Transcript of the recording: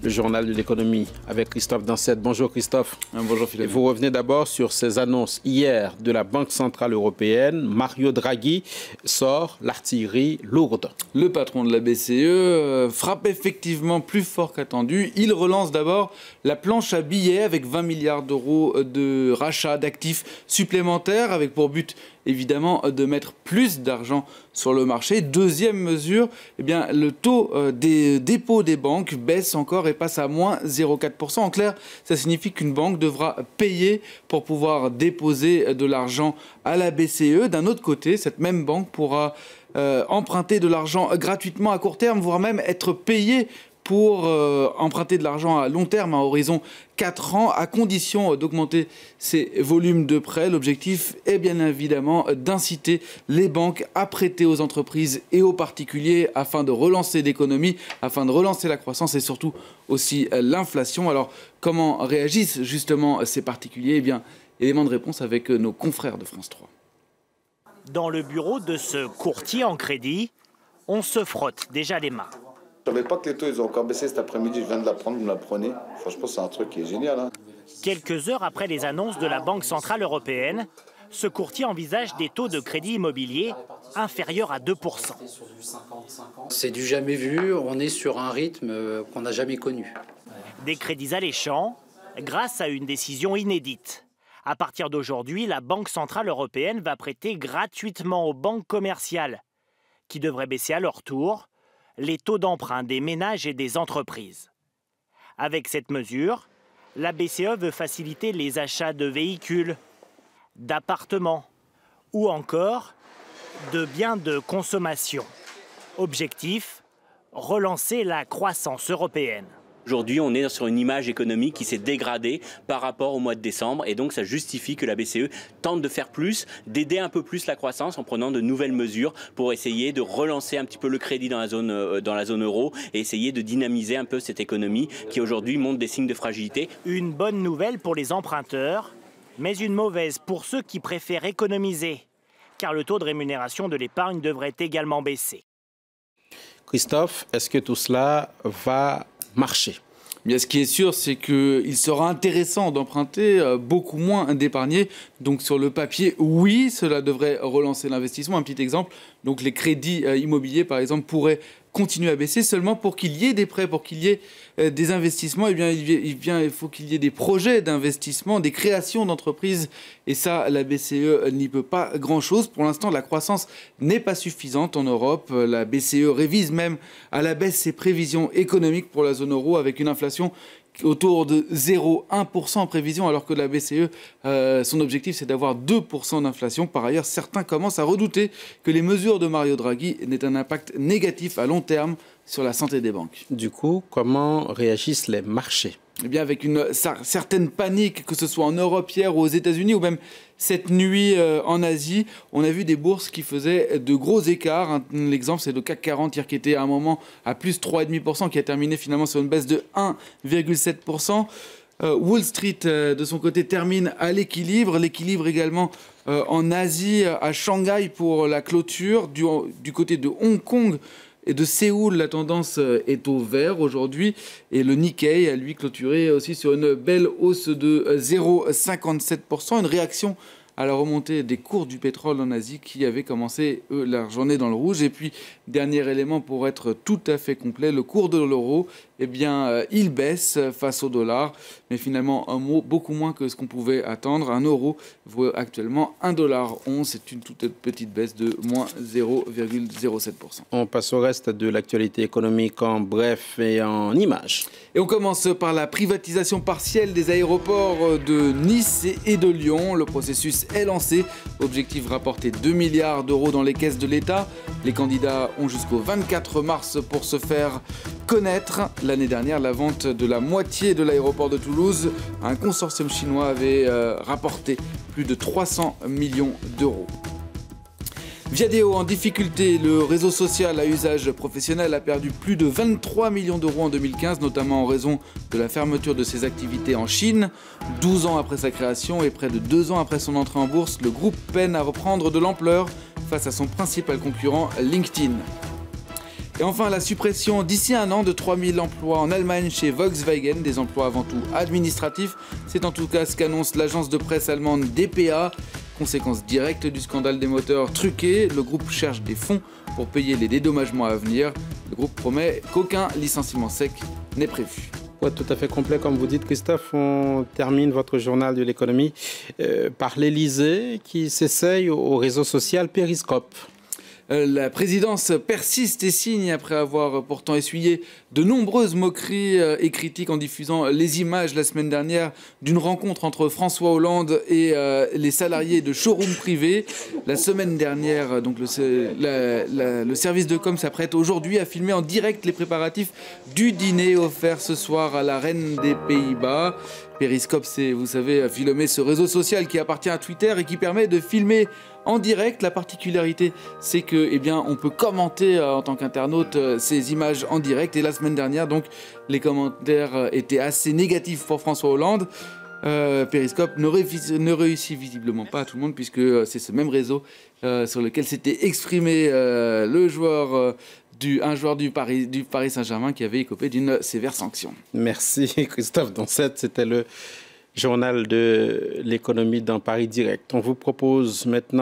le journal de l'économie avec Christophe Dansette. Bonjour Christophe. Bonjour Philippe. Vous revenez d'abord sur ces annonces hier de la Banque Centrale Européenne. Mario Draghi sort l'artillerie lourde. Le patron de la BCE frappe effectivement plus fort qu'attendu. Il relance d'abord la planche à billets avec 20 milliards d'euros de rachat d'actifs supplémentaires avec pour but évidemment de mettre plus d'argent sur le marché. Deuxième mesure, eh bien, le taux des dépôts des banques baisse encore et passe à moins 0,4%. En clair, ça signifie qu'une banque devra payer pour pouvoir déposer de l'argent à la BCE. D'un autre côté, cette même banque pourra emprunter de l'argent gratuitement à court terme, voire même être payée pour emprunter de l'argent à long terme, à horizon 4 ans, à condition d'augmenter ces volumes de prêts. L'objectif est bien évidemment d'inciter les banques à prêter aux entreprises et aux particuliers afin de relancer l'économie, afin de relancer la croissance et surtout aussi l'inflation. Alors, comment réagissent justement ces particuliers? Eh bien, élément de réponse avec nos confrères de France 3. Dans le bureau de ce courtier en crédit, on se frotte déjà les mains. Je ne savais pas que les taux ils ont encore baissé cet après-midi, je viens de l'apprendre, vous me l'apprenez. Franchement, c'est un truc qui est génial. Hein. Quelques heures après les annonces de la Banque Centrale Européenne, ce courtier envisage des taux de crédit immobilier inférieurs à 2%. C'est du jamais vu, on est sur un rythme qu'on n'a jamais connu. Des crédits alléchants grâce à une décision inédite. À partir d'aujourd'hui, la Banque Centrale Européenne va prêter gratuitement aux banques commerciales, qui devraient baisser à leur tour les taux d'emprunt des ménages et des entreprises. Avec cette mesure, la BCE veut faciliter les achats de véhicules, d'appartements ou encore de biens de consommation. Objectif, relancer la croissance européenne. Aujourd'hui, on est sur une image économique qui s'est dégradée par rapport au mois de décembre et donc ça justifie que la BCE tente de faire plus, d'aider un peu plus la croissance en prenant de nouvelles mesures pour essayer de relancer un petit peu le crédit dans la zone euro et essayer de dynamiser un peu cette économie qui aujourd'hui montre des signes de fragilité. Une bonne nouvelle pour les emprunteurs, mais une mauvaise pour ceux qui préfèrent économiser, car le taux de rémunération de l'épargne devrait également baisser. Christophe, est-ce que tout cela va marcher? Bien, ce qui est sûr, c'est qu'il sera intéressant d'emprunter, beaucoup moins d'épargner. Donc sur le papier, oui, cela devrait relancer l'investissement. Un petit exemple, donc les crédits immobiliers, par exemple, pourraient continuer à baisser seulement pour qu'il y ait des prêts, pour qu'il y ait des investissements. Eh bien, il faut qu'il y ait des projets d'investissement, des créations d'entreprises. Et ça, la BCE n'y peut pas grand-chose. Pour l'instant, la croissance n'est pas suffisante en Europe. La BCE révise même à la baisse ses prévisions économiques pour la zone euro avec une inflation autour de 0,1% en prévision, alors que la BCE, son objectif, c'est d'avoir 2% d'inflation. Par ailleurs, certains commencent à redouter que les mesures de Mario Draghi n'aient un impact négatif à long terme sur la santé des banques. Du coup, comment réagissent les marchés? Eh bien, avec une certaine panique, que ce soit en Europe hier ou aux États-Unis, ou même cette nuit en Asie, on a vu des bourses qui faisaient de gros écarts. L'exemple, c'est le CAC 40 hier, qui était à un moment à plus 3,5%, qui a terminé finalement sur une baisse de 1,7%. Wall Street, de son côté, termine à l'équilibre. L'équilibre également en Asie, à Shanghai pour la clôture. Du côté de Hong Kong et de Séoul, la tendance est au vert aujourd'hui. Et le Nikkei a lui clôturé aussi sur une belle hausse de 0,57%. Une réaction à la remontée des cours du pétrole en Asie qui avait commencé la journée dans le rouge. Et puis, dernier élément pour être tout à fait complet, le cours de l'euro, eh bien, il baisse face au dollar. Mais finalement, un mot beaucoup moins que ce qu'on pouvait attendre. Un euro vaut actuellement 1,11 $. C'est une toute petite baisse de moins 0,07%. On passe au reste de l'actualité économique en bref et en images. Et on commence par la privatisation partielle des aéroports de Nice et de Lyon. Le processus est lancé. Objectif, rapporter 2 milliards d'euros dans les caisses de l'État. Les candidats ont jusqu'au 24 mars pour se faire connaître. L'année dernière, la vente de la moitié de l'aéroport de Toulouse à un consortium chinois avait rapporté plus de 300 millions d'euros. Viadeo en difficulté, le réseau social à usage professionnel a perdu plus de 23 millions d'euros en 2015, notamment en raison de la fermeture de ses activités en Chine. 12 ans après sa création et près de 2 ans après son entrée en bourse, le groupe peine à reprendre de l'ampleur face à son principal concurrent LinkedIn. Et enfin, la suppression d'ici un an de 3000 emplois en Allemagne chez Volkswagen, des emplois avant tout administratifs. C'est en tout cas ce qu'annonce l'agence de presse allemande dpa. Conséquence directe du scandale des moteurs truqués, le groupe cherche des fonds pour payer les dédommagements à venir. Le groupe promet qu'aucun licenciement sec n'est prévu. Ouais, tout à fait complet, comme vous dites, Christophe. On termine votre journal de l'économie par l'Elysée qui s'essaye au réseau social Periscope. La présidence persiste et signe après avoir pourtant essuyé de nombreuses moqueries et critiques en diffusant les images la semaine dernière d'une rencontre entre François Hollande et les salariés de showroom privés. La semaine dernière, donc le service de com s'apprête aujourd'hui à filmer en direct les préparatifs du dîner offert ce soir à la reine des Pays-Bas. Periscope, c'est, vous savez, filmer ce réseau social qui appartient à Twitter et qui permet de filmer en direct. La particularité, c'est que, eh bien, on peut commenter en tant qu'internaute ces images en direct. Et la semaine dernière, donc, les commentaires étaient assez négatifs pour François Hollande. Periscope ne réussit visiblement pas à tout le monde, puisque c'est ce même réseau sur lequel s'était exprimé un joueur du Paris Saint-Germain qui avait écopé d'une sévère sanction. Merci Christophe Donset, c'était le journal de l'économie dans Paris Direct. On vous propose maintenant